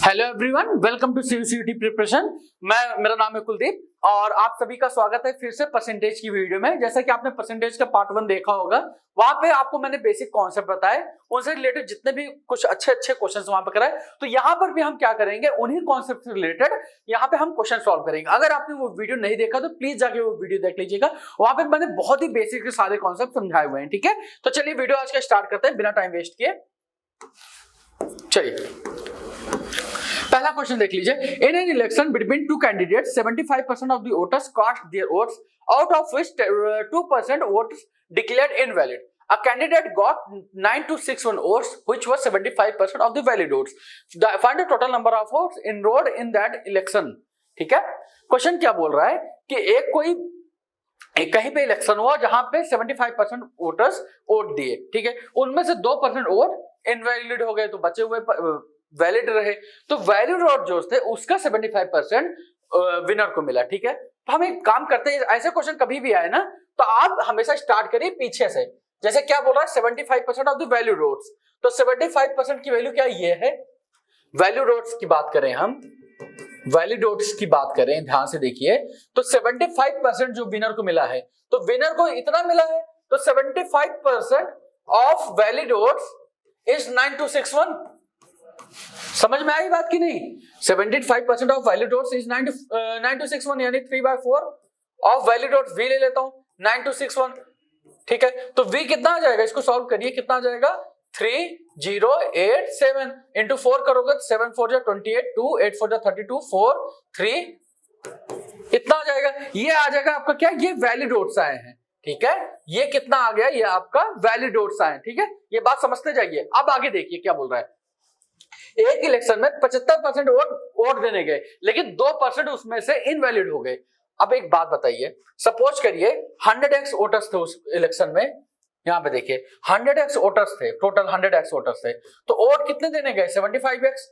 Hello everyone, welcome to CUCT preparation. मेरा नाम है कुलदीप और आप सभी का स्वागत है फिर से परसेंटेज की वीडियो में। जैसा कि आपने परसेंटेज का पार्ट 1 देखा होगा, वहां पे आपको मैंने बेसिक कॉन्सेप्ट बताए, उनसे रिलेटेड जितने भी कुछ अच्छे क्वेश्चंस वहां पे कराए। तो यहाँ पर भी हम क्या करेंगे, उन्हीं कॉन्सेप्ट से रिलेटेड यहाँ पे हम क्वेश्चन सॉल्व करेंगे। अगर आपने वो वीडियो नहीं देखा तो प्लीज जाके वो वीडियो देख लीजिएगा, वहां पे मैंने बहुत ही बेसिक के सारे कॉन्सेप्ट समझाए हुए हैं। ठीक है, तो चलिए वीडियो आज का स्टार्ट करते हैं बिना टाइम वेस्ट किए। चलिए पहला क्वेश्चन देख लीजिए। In an election between two candidates 75% of the voters cast their votes, out of which 2% votes declared invalid. A candidate got 9261 votes, which was 75% of the valid votes. Find the total number of votes enrolled in that election. ठीक है, question क्या बोल रहा है कि कहीं पे election हुआ जहां पे 75% वोटर्स वोट दिए, ठीक है, उनमें से 2% वोट इनवैलिड हो गए, तो बचे हुए वैलिड रहे। तो वैलिड वोट जो थे उसका 75% विनर को मिला। ठीक है, तो हम एक काम करते हैं, ऐसे क्वेश्चन कभी भी आए ना तो आप हमेशा स्टार्ट करिए पीछे से। जैसे क्या बोल रहा है, 75% ऑफ द वैल्यूड वोट्स, तो 75% की वैल्यू क्या ये है, वैल्यूड वोट्स की बात करें हम, वैलिड वोट्स की बात करें, ध्यान से देखिए, तो 75% जो विनर को मिला है, तो विनर को इतना मिला है, तो 75% ऑफ वैलिड वोट्स इज 9261। समझ में आई बात की नहीं? 75% ऑफ वैलिड वोट्स इज 9261, यानी 3/4 ऑफ वैलिड वोट्स वी ले लेता हूं 9261। ठीक है, तो v कितना आ जाएगा, इसको सॉल्व करिए, कितना आ जाएगा 3087 इंटू 4 करोगे तो 7 4 जा 28, 2 8 4 जा 32, 4 3 इतना आ जाएगा। ये आ जाएगा आपका क्या, ये वैलिड वोट्स आए हैं। ठीक है, ये कितना आ गया, ये आपका वैलिड वोट्स आए हैं। ठीक है, ये बात समझते जाइए। अब आगे देखिए क्या बोल रहा है। एक इलेक्शन में 75% वोट देने गए, लेकिन 2% उसमें से इनवैलिड हो गए। अब एक बात बताइए, सपोज करिए 100x वोटर्स थे उस इलेक्शन में, यहां पे देखिए 100x वोटर्स थे, टोटल 100x वोटर्स थे, तो वोट कितने देने गए, 75x।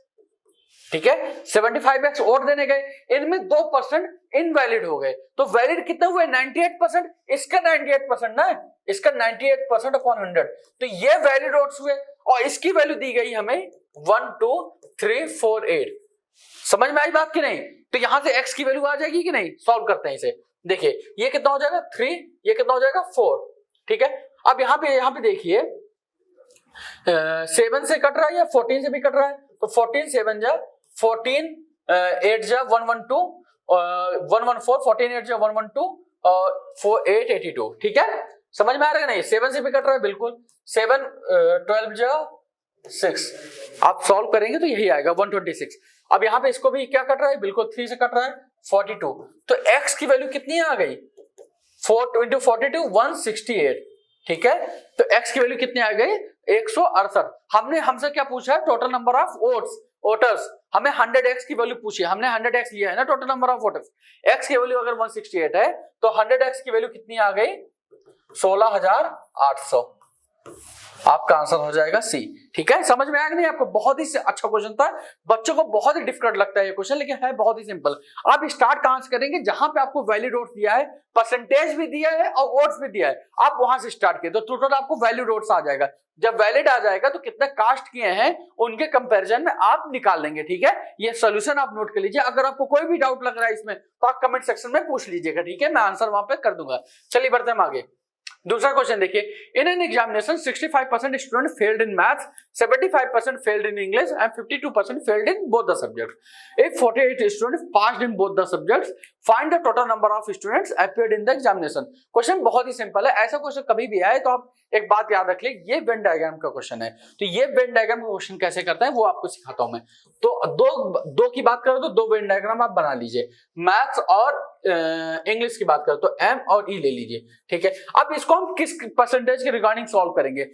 ठीक है, 75x वोट देने गए, इनमें 2% इनवैलिड हो गए, तो वैलिड कितने हुए 98%। इसका 98% ना, इसका 98% अपॉन 100, तो ये वैलिड वोट्स हुए और इसकी वैल्यू दी गई हमें 12348। समझ में आई बात की नहीं? तो यहां से x की वैल्यू आ जाएगी कि नहीं, सॉल्व करते हैं इसे। देखिए ये कितना हो जाएगा 3, ये कितना हो जाएगा 4। ठीक है, अब यहां पे देखिए 7 से कट रहा है या 14 से भी कट रहा है, तो 14 7 जा 14 8 जा 112 114, 14 8 जा 112 और 4 8 82। ठीक है, समझ में आ रहा है नहीं? 7 से भी कट रहा है, बिल्कुल 7 12 जा 6, आप सॉल्व करेंगे तो यही आएगा 126। अब यहां पे इसको भी क्या कट रहा है, बिल्कुल 3 से कट रहा है 42, तो x की वैल्यू कितनी आ गई 4 into 42 168। ठीक है, तो x की वैल्यू कितनी आ गई 168। हमसे क्या पूछा है, टोटल नंबर ऑफ वोटर्स, हमें 100x की वैल्यू पूछी है, हमने 100x लिया है ना, total number of voters. x की वैल्यू अगर 168 है तो 100x की वैल्यू कितनी आ गई 16800। आपका आंसर हो जाएगा सी। ठीक है, समझ में आया नहीं आपको? बहुत ही अच्छा क्वेश्चन था, बच्चों को बहुत ही डिफिकल्ट लगता है ये क्वेश्चन, लेकिन है बहुत ही सिंपल। आप स्टार्ट कहां से करेंगे, जहां पे आपको वैलिड वोट्स दिया है, परसेंटेज भी दिया है और वोट्स भी दिया है, आप वहां से स्टार्ट किए तो टोटल आपको वैलिड वोट्स आ जाएगा। जब वैलिड आ जाएगा तो कितने कास्ट किए हैं उनके कंपैरिजन में आप निकाल लेंगे। ठीक है, ये सोल्यूशन आप नोट कर लीजिए। अगर आपको कोई भी डाउट लग रहा है इसमें तो आप कमेंट सेक्शन में पूछ लीजिएगा। ठीक है, मैं आंसर वहां पे कर दूंगा। चलिए बढ़ते हैं आगे। दूसरा क्वेश्चन देखिए। इन an examination 65% student failed in maths, 75% failed in English and 52% failed in both the subjects. If 48 students passed in both the subjects, find the total number of students appeared in the examination. Question बहुत ही simple है, ऐसा question कभी भी आए तो आप एक बात याद रख लीजिए, ये वेन डायग्राम का क्वेश्चन है। तो ये वेन डायग्राम का क्वेश्चन कैसे करता है वो आपको सिखाता हूं मैं। तो दो की बात करो तो 2 वेन डायग्राम आप बना लीजिए। मैथ्स और इंग्लिश की बात करो तो एम और ई ले लीजिए। ठीक है, अब इसको हम किस परसेंटेज के रिगार्डिंग सॉल्व करेंगे,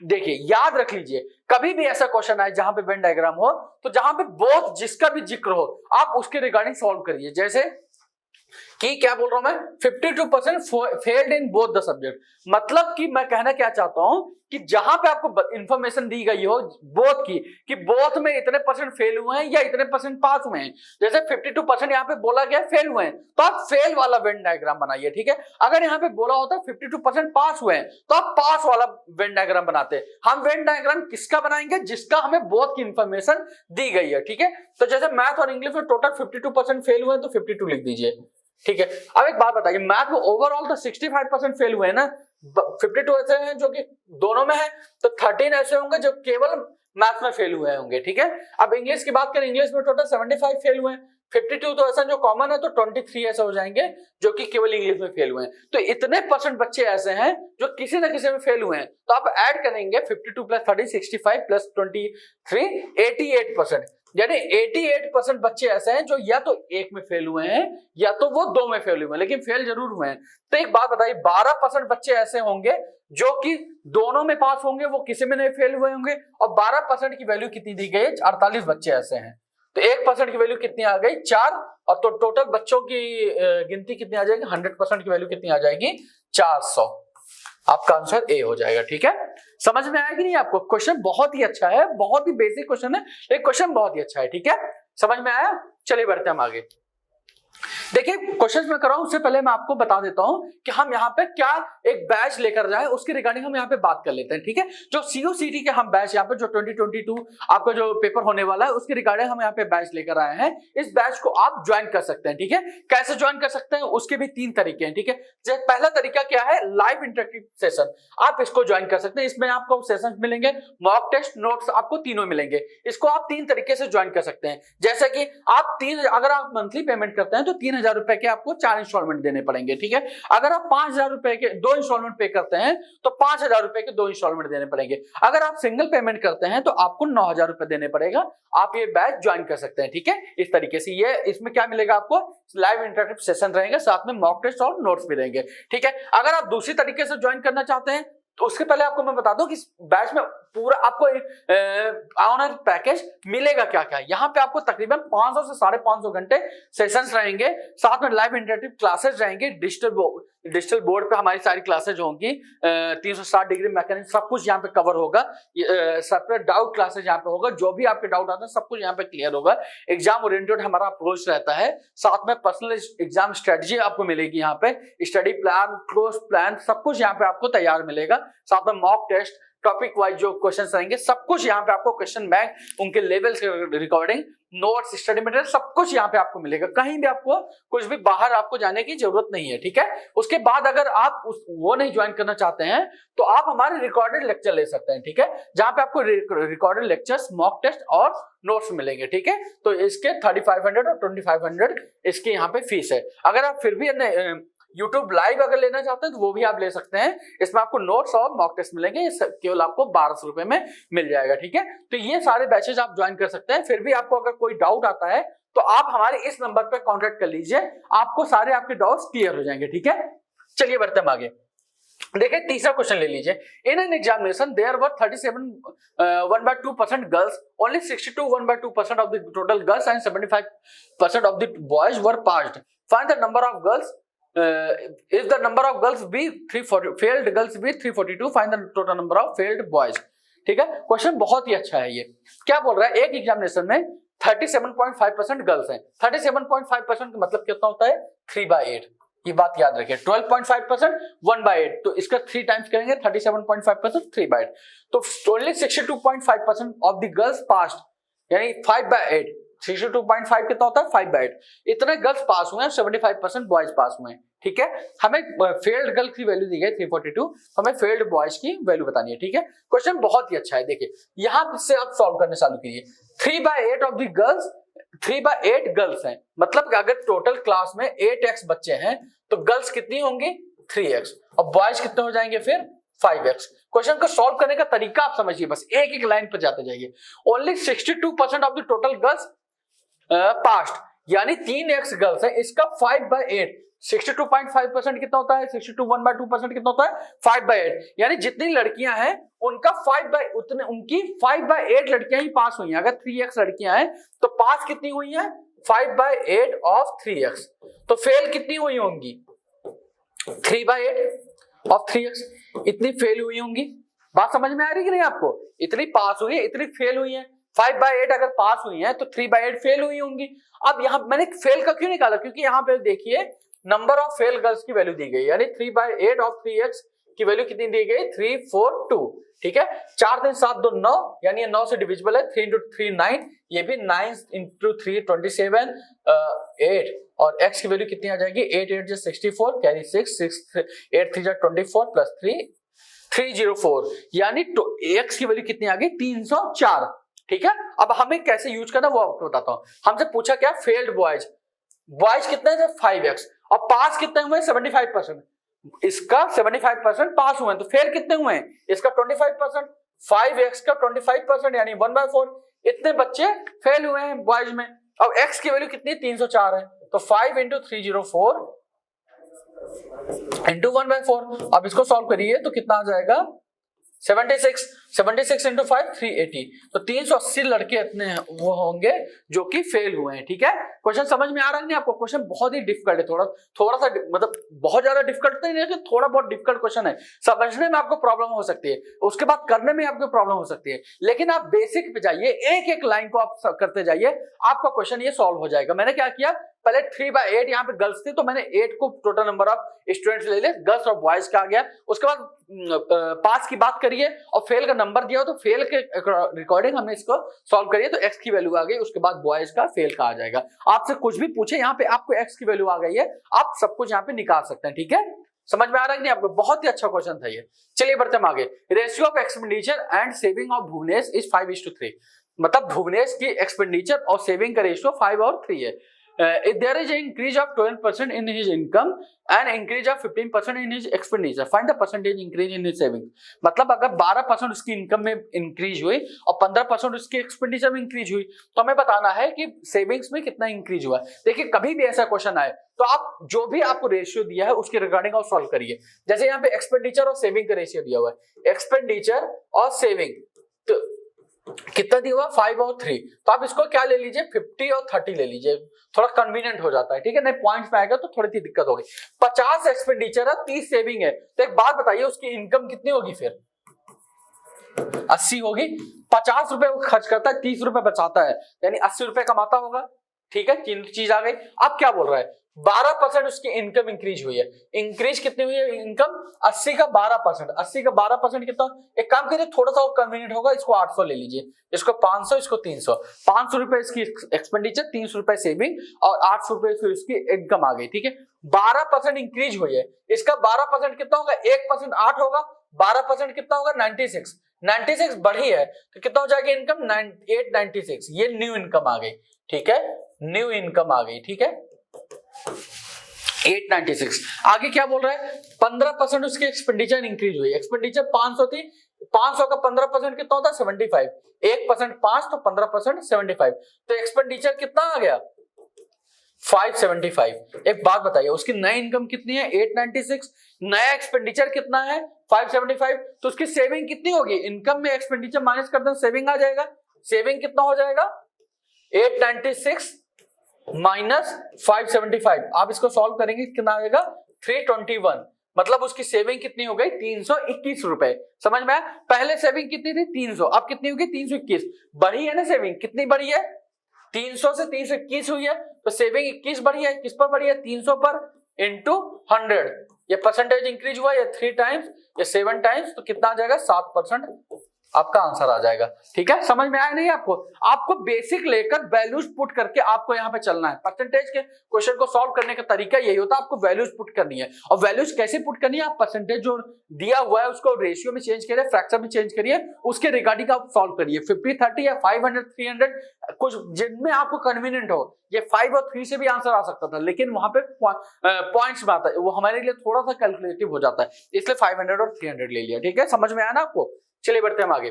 देखिए याद रख लीजिए, कभी भी ऐसा क्वेश्चन आए जहां पे वेन डायग्राम हो तो जहां पे बोथ जिसका भी जिक्र हो आप उसके रिगार्डिंग सॉल्व करिए। जैसे कि क्या बोल रहा हूं मैं, 52% failed in both the subject, मतलब कि मैं कहना क्या चाहता हूं कि जहां पे आपको इंफॉर्मेशन दी गई हो बोथ की, कि बोथ में इतने परसेंट फेल हुए हैं या इतने परसेंट पास हुए हैं, जैसे 52% यहाँ पे बोला गया फेल हुए हैं तो आप फेल वाला वेन डायग्राम बनाइए, ठीक है। अगर यहाँ पे बोला होता 52% पास हुए हैं तो आप पास वाला वेन डायग्राम बनाते। हम वेन डायग्राम किसका बनाएंगे, जिसका हमें बोथ की इंफॉर्मेशन दी गई है, ठीक है। तो जैसे मैथ और इंग्लिश में टोटल 52% फेल हुए हैं तो 52 लिख दीजिए, ठीक है। अब एक बात बताइए, मैथ में ओवरऑल तो 65% फेल हुए हैं ना, 52 ऐसे हैं जो कि दोनों में है, तो 13 ऐसे होंगे जो केवल मैथ में फेल हुए होंगे, ठीक है। अब इंग्लिश की बात करें, इंग्लिश में टोटल 75 फेल हुए हैं, 52 तो ऐसा जो कॉमन है, तो 23 ऐसे हो जाएंगे जो कि केवल इंग्लिश में फेल हुए हैं। तो इतने परसेंट बच्चे ऐसे हैं जो किसी ना किसी में फेल हुए हैं, तो आप ऐड करेंगे 52 प्लस 30 65 प्लस 23 88%, यानी 88% बच्चे ऐसे हैं जो या तो एक में फेल हुए हैं या तो वो दो में फेल हुए हैं, लेकिन फेल जरूर हुए हैं। तो एक बात बताइए, 12% बच्चे ऐसे होंगे जो कि दोनों में पास होंगे, वो किसी में नहीं फेल हुए होंगे, और 12% की वैल्यू कितनी दी गई है, 48 बच्चे ऐसे हैं। तो 1% की वैल्यू कितनी आ गई, 4, और तो टोटल बच्चों की गिनती कितनी आ जाएगी, 100% की वैल्यू कितनी आ जाएगी, 400। आपका आंसर ए हो जाएगा, ठीक है। समझ में आया कि नहीं आपको? क्वेश्चन बहुत ही अच्छा है, बहुत ही बेसिक क्वेश्चन है, लेकिन क्वेश्चन बहुत ही अच्छा है, ठीक है। समझ में आया? चलिए बढ़ते हैं हम आगे। देखिए क्वेश्चंस में कर रहा हूं, उससे पहले मैं आपको बता देता हूं कि हम यहाँ पे क्या एक बैच लेकर जाए, उसके रिगार्डिंग हम यहाँ पे बात कर लेते हैं, ठीक है। जो COCT के हम बैच यहाँ पे जो 2022 आपका जो पेपर होने वाला है उसके रिगार्डिंग हम यहाँ पे बैच लेकर आए हैं। इस बैच को आप ज्वाइन कर सकते हैं, ठीक है। कैसे ज्वाइन कर सकते हैं, उसके भी 3 तरीके हैं, ठीक है। पहला तरीका क्या है, लाइव इंटरेक्टिव सेशन, आप इसको ज्वाइन कर सकते हैं। इसमें आपको सेशन मिलेंगे, मॉक टेस्ट, नोट्स आपको तीनों मिलेंगे। इसको आप 3 तरीके से ज्वाइन कर सकते हैं। जैसे कि आप अगर आप मंथली पेमेंट करते हैं तो 3000 रुपए के आपको 4 इंस्टॉलमेंट देने पड़ेंगे, ठीक है। अगर आप 5000 रुपए के 2 इंस्टॉलमेंट पे करते हैं तो 5000 रुपए के 2 इंस्टॉलमेंट देने पड़ेंगे। अगर आप सिंगल पेमेंट करते हैं तो आपको 9000 रुपए देने पड़ेगा। आप ये बैच ज्वाइन कर सकते हैं, ठीक है। इस तरीके से ये इसमें क्या मिलेगा आपको, लाइव इंटरेक्टिव सेशन रहेंगे, साथ में मॉक टेस्ट और नोट्स भी रहेंगे, ठीक है। अगर आप दूसरी तरीके से ज्वाइन करना चाहते हैं तो उसके पहले आपको मैं बता दूं कि बैच में पूरा आपको ऑनर पैकेज मिलेगा क्या क्या। यहाँ पे आपको तकरीबन 500 से 550 घंटे सेशंस रहेंगे, साथ में लाइव इंटरेक्टिव क्लासेस रहेंगे, डिजिटल बोर्ड पे हमारी सारी क्लासेज होंगी, 360 डिग्री मैकेनिक्स सब कुछ यहाँ पे कवर होगा, सेपरेट डाउट क्लासेज यहाँ पे होगा, जो भी आपके डाउट आते हैं सब कुछ यहाँ पे क्लियर होगा। एग्जाम ओरिएंटेड हमारा अप्रोच रहता है, साथ में पर्सनल एग्जाम स्ट्रेटजी आपको मिलेगी, यहाँ पे स्टडी प्लान, क्लोज प्लान सब कुछ यहाँ पे आपको तैयार मिलेगा, साथ में मॉक टेस्ट, टॉपिक वाइज जो क्वेश्चंस रहेंगे सब कुछ यहाँ पे आपको, क्वेश्चन बैंक, उनके लेवल के रिकॉर्डिंग, नोट्स, स्टडी मटेरियल सब कुछ यहाँ पे आपको मिलेगा। कहीं भी आपको कुछ भी बाहर आपको जाने की जरूरत नहीं है, ठीक है। उसके बाद अगर आप वो नहीं ज्वाइन करना चाहते हैं तो आप हमारे रिकॉर्डेड लेक्चर ले सकते हैं, ठीक है, जहां पे आपको रिकॉर्डेड लेक्चर्स, मॉक टेस्ट और नोट्स मिलेंगे, ठीक है। तो इसके 3500 और 2500 इसके यहाँ पे फीस है। अगर आप फिर भी YouTube लाइव अगर लेना चाहते हैं तो वो भी आप ले सकते हैं। इसमें आपको नोट्स और मॉक टेस्ट मिलेंगे, केवल आपको 1200 रुपए में मिल जाएगा, ठीक है। तो ये सारे बैचेज आप ज्वाइन कर सकते हैं। फिर भी आपको अगर कोई डाउट आता है तो आप हमारे इस नंबर पर कॉन्टेक्ट कर लीजिए, आपको सारे आपके डाउट्स क्लियर हो जाएंगे, ठीक है। चलिए बढ़ते हैं आगे। देखिए तीसरा क्वेश्चन ले लीजिए। In an examination there were 37 1/2% girls, only 62 1/2% of the total girls and 75% of the boys were passed. Find the number of girls if the number of girls be 340, failed girls be 342, find the total number of failed boys, ठीक है। Question बहुत ही अच्छा है। ये क्या बोल रहा है, एक एग्जामिनेशन में 37.5% गर्ल्स हैं। 37.5% का मतलब कितना होता है, 3/8। ये बात याद रखिए, 12.5% 1/8, तो इसका 3 टाइम्स करेंगे, 37.5% 3/8, तो only 62.5% of the girls passed, यानी 5/8। 62.5 कितना होता है, 5/8। इतने गर्ल्स पास हुए हैं, 75% बॉयज पास हुए हैं, ठीक है। हमें फेल्ड गर्ल की वैल्यू दी गई 342, हमें फेल्ड बॉयज की वैल्यू बतानी है, ठीक है। क्वेश्चन बहुत ही अच्छा है। देखिए यहां से आप सॉल्व करने चालू कीजिए। 3/8 ऑफ द गर्ल्स, 3/8 गर्ल्स हैं, मतलब कि अगर टोटल क्लास में 8x बच्चे हैं तो गर्ल्स कितनी होंगी, 3x, और बॉयज कितने हो जाएंगे फिर 5x। क्वेश्चन को सॉल्व करने का तरीका आप समझिए, बस एक एक लाइन पर जाते जाइए। Only 62% of the total girls past, यानी 3x गर्ल्स है, इसका 5/8, 62.5% कितना होता है, 62 1/2% कितना होता है, 5/8, यानी जितनी लड़कियां हैं उनका उनकी 5/8 लड़कियां ही पास हुई हैं। अगर 3x लड़कियां हैं तो पास कितनी हुई हैं, 5/8 ऑफ 3x, तो फेल कितनी हुई होंगी, 3/8 ऑफ 3x, इतनी फेल हुई होंगी। बात समझ में आ रही कि नहीं आपको? इतनी पास हुई है, इतनी फेल हुई है। 5/8 अगर पास हुई है तो 3/8 फेल हुई होंगी। अब यहाँ मैंने फेल का क्यों निकाला, क्योंकि यहाँ पे देखिए नंबर ऑफ फेल गर्ल्स की वैल्यू दी गई, यानी 3/8 ऑफ 3x की वैल्यू कितनी दी गई, 342। ठीक है, 4 3 7 2 9, यानी ये 9 से डिविजिबल है। 3 into 3 9, ये भी 9 into 3 27, 8, और x की वैल्यू कितनी आ जाएगी, 8 8 जा 64, कैरी 6 6 8 3 जा 24 प्लस 3 304, यानी x की वैल्यू कितनी आ गई, 304। ठीक है, अब हमें कैसे यूज करना वो आपको बताता हूं। हमसे पूछा क्या, फेल्ड बॉयज, बॉयज कितने थे 5x, और पास कितने हुए 75%, इसका 75% पास हुए, तो फेल कितने हुए, इसका 25%, 5x का 25%, यानी 1/4, इतने बच्चे फेल हुए हैं बॉयज में। अब x की वैल्यू कितनी, 304 है, तो 5 into 304 into 1/4। अब इसको सॉल्व करिए तो कितना आ जाएगा, 76 into 5 380, तो 380 लड़के इतने वो होंगे जो कि फेल हुए हैं। ठीक है, क्वेश्चन समझ में आ रहा है नहीं आपको? क्वेश्चन बहुत ही डिफिकल्ट है, थोड़ा सा मतलब बहुत ज्यादा डिफिकल्ट तो नहीं है, थोड़ा बहुत डिफिकल्ट क्वेश्चन है। समझने में आपको प्रॉब्लम हो सकती है, उसके बाद करने में आपको प्रॉब्लम हो सकती है, लेकिन आप बेसिक पे जाइए, एक एक लाइन को आप करते जाइए, आपका क्वेश्चन ये सॉल्व हो जाएगा। मैंने क्या किया, पहले 3/8 यहाँ पे गर्ल्स थी, तो मैंने 8 को टोटल नंबर ऑफ स्टूडेंट्स ले लिए, गर्ल्स और बॉयज का आ गया। उसके बाद पास की बात करिए और फेल का नंबर दिया हो, तो फेल के रिकॉर्डिंग हमने इसको सॉल्व करिए, तो x की वैल्यू आ गई, उसके बाद बॉयज का फेल का आ जाएगा। आपसे कुछ भी पूछे, यहाँ पे आपको x की वैल्यू आ गई है, आप सब कुछ यहाँ पे निकाल सकते हैं। ठीक है, समझ में आ रहा है कि नहीं आपको? बहुत ही अच्छा क्वेश्चन था ये। चलिए बढ़ते हम आगे। Ratio of expenditure and saving of Bhuvnesh is 5:3, मतलब भुवनेश की एक्सपेंडिचर और सेविंग का रेशियो 5 और 3 है। If there is an increase of 12% in his income and increase of 15% in his expenditure, find the percentage increase in his savings। मतलब अगर 12% उसकी income में इंक्रीज हुई और 15% उसकी एक्सपेंडिचर में इंक्रीज हुई, तो हमें बताना है कि सेविंग्स में कितना इंक्रीज हुआ है। देखिए, कभी भी ऐसा क्वेश्चन आए तो आप जो भी आपको रेशियो दिया है उसके रिगार्डिंग आप सॉल्व करिए। जैसे यहाँ पे एक्सपेंडिचर और सेविंग का रेशियो दिया हुआ है, एक्सपेंडिचर और सेविंग तो कितना दिया हुआ, 5 और 3, तो आप इसको क्या ले लीजिए, 50 और 30 ले लीजिए, थोड़ा कन्वीनियंट हो जाता है। ठीक है, नहीं पॉइंट्स में आएगा तो थोड़ी सी दिक्कत होगी। 50 एक्सपेंडिचर है, 30 सेविंग है, तो एक बात बताइए उसकी इनकम कितनी होगी, फिर 80 होगी। 50 रुपए वो खर्च करता है, 30 रुपए बचाता है, यानी 80 रुपए कमाता होगा। ठीक है, तीन चीज आ गई। अब क्या बोल रहा है, 12% उसकी इनकम इंक्रीज हुई है। इंक्रीज कितनी हुई है इनकम, 80 का 12%, 80 का 12% कितना, एक काम करिए थोड़ा सा और कन्वीनियंट होगा, इसको 800 ले लीजिए, इसको 500, इसको 300, 500 रुपए इसकी एक्सपेंडिचर, 300 रुपए सेविंग और 800 रुपए फिर उसकी इनकम आ गई। ठीक है, 12% इंक्रीज हुई है, इसका 12% कितना होगा, 1% 8 होगा, 12% कितना होगा, 96 बढ़ी है, तो कितना हो जाएगा इनकम, 896, ये न्यू इनकम आ गई। ठीक है, न्यू इनकम आ गई। ठीक है, 896। आगे क्या बोल रहा है, 15% उसकी एक्सपेंडिचर इंक्रीज हुई, एक्सपेंडिचर 500 थी, 500 का 15% कितना होता है, 75, 1% 5, तो 15% 75, तो एक्सपेंडिचर कितना आ गया, 575। एक बात बताइए, उसकी नई इनकम कितनी है, 896, नया एक्सपेंडिचर कितना है, 575, तो उसकी सेविंग कितनी होगी, इनकम में एक्सपेंडिचर माइनस कर दो, सेविंग आ जाएगा। सेविंग कितना हो जाएगा, 896 माइनस 575, आप इसको सॉल्व करेंगे कितना आएगा, 321, मतलब उसकी सेविंग कितनी हो गई, 321 रुपए। समझ में आया? पहले सेविंग कितनी थी, 300, अब कितनी होगी, 321, बढ़ी है ना सेविंग, कितनी बढ़ी है, 300 से 321 हुई है, तो सेविंग 21 बढ़ी है, किस पर बढ़ी है, 300 पर इंटू 100, ये परसेंटेज इंक्रीज हुआ, ये 3 टाइम्स, ये 7 टाइम्स, तो कितना आ जाएगा, 7% आपका आंसर आ जाएगा। ठीक है, समझ में आया नहीं आपको? आपको बेसिक लेकर वैल्यूज पुट करके आपको यहाँ पे चलना है। परसेंटेज के क्वेश्चन को सॉल्व करने का तरीका यही होता है, आपको वैल्यूज पुट करनी है। और वैल्यूज कैसे पुट करनी है, आप परसेंटेज जो दिया हुआ है उसको रेशियो में चेंज करिए, फ्रैक्शन में चेंज करिए, उसके रिगार्डिंग आप सॉल्व करिए। 50 30 या 500 300, कुछ जिनमें आपको कन्वीनियंट हो। ये 5 और 3 से भी आंसर आ सकता था, लेकिन वहां पे पॉइंट्स में आता है, वो हमारे लिए थोड़ा सा कैलकुलेटिव हो जाता है, इसलिए 500 और 300 ले लिया। ठीक है, समझ में आया ना आपको? चलिए बढ़ते हैं आगे।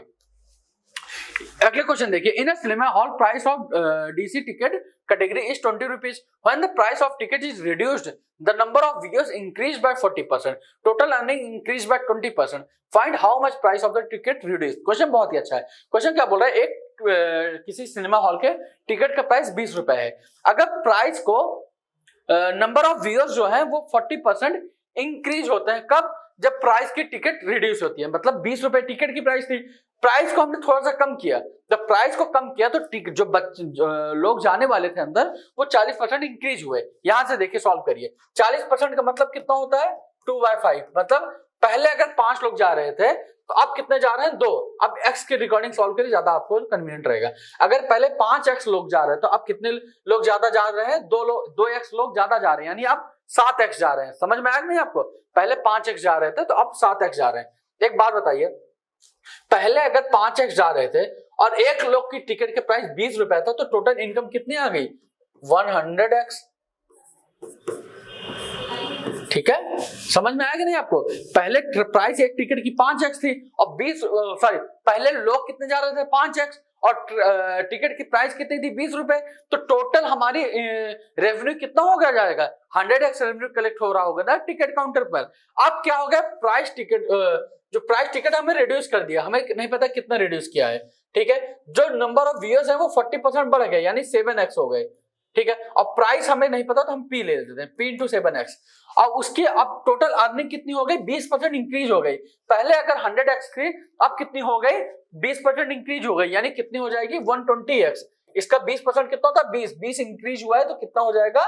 अगले क्वेश्चन देखिए, in a cinema hall price of DC ticket category is 20 rupees. When the price of ticket is reduced, the number of viewers increased by 40%. Total earning increased by 20%. Find how much price of the ticket reduced. Question बहुत ही अच्छा है। Question क्या बोल रहा है, एक किसी cinema hall के टिकट का प्राइस 20 रुपए है, अगर प्राइस को नंबर ऑफ व्यूअर्स जो है वो 40% इंक्रीज होते हैं, कब, जब प्राइस की टिकट रिड्यूस होती है, मतलब 20 रुपए टिकट की प्राइस थी, प्राइस को हमने थोड़ा सा कम किया, जब प्राइस को कम किया तो जो लोग जाने वाले थे अंदर वो 40% इंक्रीज हुए। यहां से देखिए सॉल्व करिए, 40% का मतलब कितना होता है 2/5, मतलब पहले अगर 5 लोग जा रहे थे तो अब कितने जा रहे हैं 2। अब x के रिकॉर्डिंग सॉल्व करिए, ज्यादा आपको कन्वीनियंट रहेगा। अगर पहले 5x लोग जा रहे हैं तो अब कितने लोग ज्यादा जा रहे हैं 2x लोग ज्यादा जा रहे हैं, यानी अब 7x जा रहे हैं। समझ में आया नहीं आपको, पहले 5x जा रहे थे तो अब 7x जा रहे हैं। एक बात बताइए, पहले अगर 5x जा रहे थे और एक लोग की टिकट के प्राइस 20 रुपए था तो टोटल इनकम कितनी आ गई 100x। ठीक है, समझ में आया कि नहीं आपको, पहले प्राइस एक टिकट की 5x थी और पहले लोग कितने जा रहे थे 5x और टिकट की प्राइस कितनी थी 20 रुपए, तो टोटल हमारी रेवेन्यू कितना हो गया जाएगा 100x रेवेन्यू कलेक्ट हो रहा होगा ना टिकट काउंटर पर। अब क्या हो गया, जो प्राइस टिकट हमें रिड्यूस कर दिया, हमें नहीं पता कितना रिड्यूस किया है। ठीक है, जो नंबर ऑफ व्यूअर्स है वो 40% बढ़ गए, यानी 7x हो गए। ठीक है, और प्राइस हमें नहीं पता तो हम P ले लेते हैं, P into 7x। और उसकी अब टोटल अर्निंग कितनी हो गई 20% इंक्रीज हो गई। पहले अगर 100x थी अब कितनी हो गई 20% इंक्रीज हो गई, यानी कितनी हो जाएगी 120x। इसका 20% कितना होता है 20 इंक्रीज हुआ है तो कितना हो जाएगा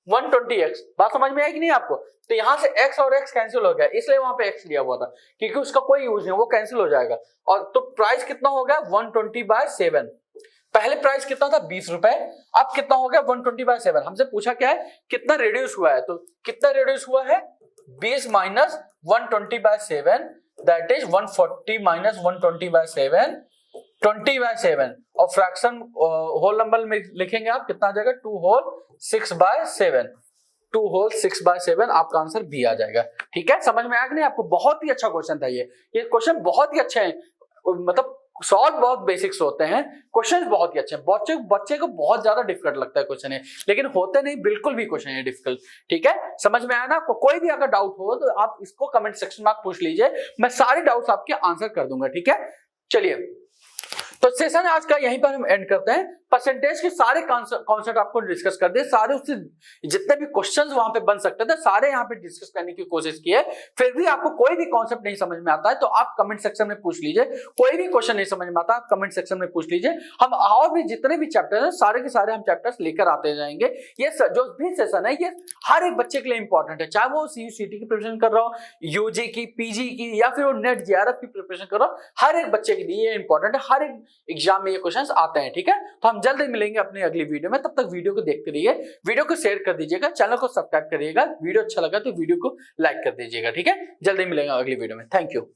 120x। बात समझ में आएगी नहीं आपको, तो यहां से x और x कैंसिल हो गया, इसलिए वहां पे x लिया हुआ था क्योंकि उसका कोई यूज नहीं, वो कैंसिल हो जाएगा। और तो प्राइस कितना हो गया 120/7। पहले प्राइस कितना था 20 रुपए, अब कितना हो गया 120/7। हमसे पूछा क्या है कितना रिड्यूस हुआ है, तो कितना रिड्यूस हुआ है 20 माइनस 120/7 दैट इज 140 माइनस 120/7 20/7 और फ्रैक्शन होल नंबर में लिखेंगे आप कितना आ जाएगा 2 होल 6/7 2 होल 6/7 आपका आंसर बी आ जाएगा। ठीक है, समझ में आया कि नहीं आपको, बहुत ही अच्छा क्वेश्चन था ये क्वेश्चन बहुत ही अच्छे हैं, मतलब सॉल्व बहुत बेसिक्स होते हैं, क्वेश्चंस बहुत ही अच्छे हैं। बच्चे को बहुत ज्यादा डिफिकल्ट लगता है क्वेश्चन है, लेकिन होते नहीं बिल्कुल भी क्वेश्चन है डिफिकल्ट। ठीक है, समझ में आया ना आपको, कोई भी अगर डाउट हो तो आप इसको कमेंट सेक्शन में आप पूछ लीजिए, मैं सारे डाउट्स आपके आंसर कर दूंगा। ठीक है, चलिए तो सेशन आज का यहीं पर हम एंड करते हैं। परसेंटेज के सारे कॉन्सेप्ट आपको डिस्कस कर दिए, सारे उससे जितने भी क्वेश्चंस वहां पे बन सकते थे सारे यहाँ पे डिस्कस करने की कोशिश की है। फिर भी आपको कोई भी कॉन्सेप्ट नहीं समझ में आता है तो आप कमेंट सेक्शन में पूछ लीजिए, कोई भी क्वेश्चन नहीं समझ में आता आप कमेंट सेक्शन में पूछ लीजिए। हम और भी जितने भी चैप्टर है सारे के सारे हम चैप्टर्स लेकर आते जाएंगे। ये जो भी सेशन है ये हर एक बच्चे के लिए इंपॉर्टेंट है, चाहे वो CUCT की प्रिपरेशन कर रहा हो, यूजी की, पीजी की, या फिर वो नेट JRF की प्रिपरेशन कर रहा हो, हर एक बच्चे के लिए ये इंपॉर्टेंट है, हर एक एग्जाम में ये क्वेश्चंस आते हैं। ठीक है, तो हम जल्द मिलेंगे अपनी अगली वीडियो में, तब तक वीडियो को देखते रहिए, वीडियो को शेयर कर दीजिएगा, चैनल को सब्सक्राइब करिएगा, वीडियो अच्छा लगा तो वीडियो को लाइक कर दीजिएगा। ठीक है, जल्दी मिलेंगे अगली वीडियो में, थैंक यू।